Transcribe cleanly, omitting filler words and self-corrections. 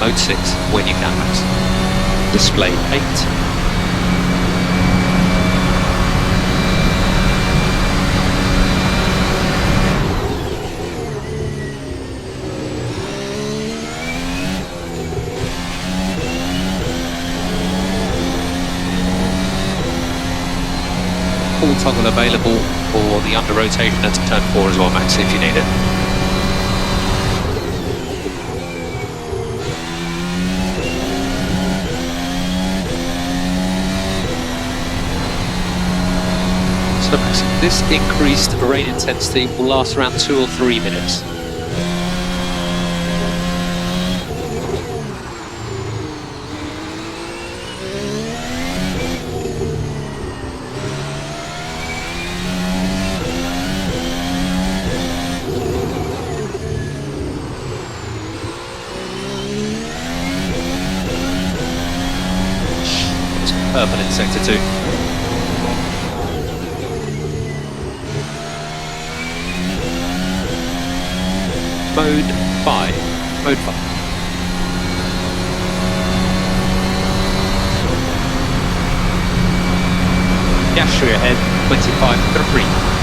Mode 6 when you can, Max. Display 8. Full toggle available for the under rotation at turn 4 as well, Max, if you need it. So Max, this increased rain intensity will last around 2 or 3 minutes. Purple in sector 2. Mode 5. Mode 5. Gas through ahead, 25 to 3.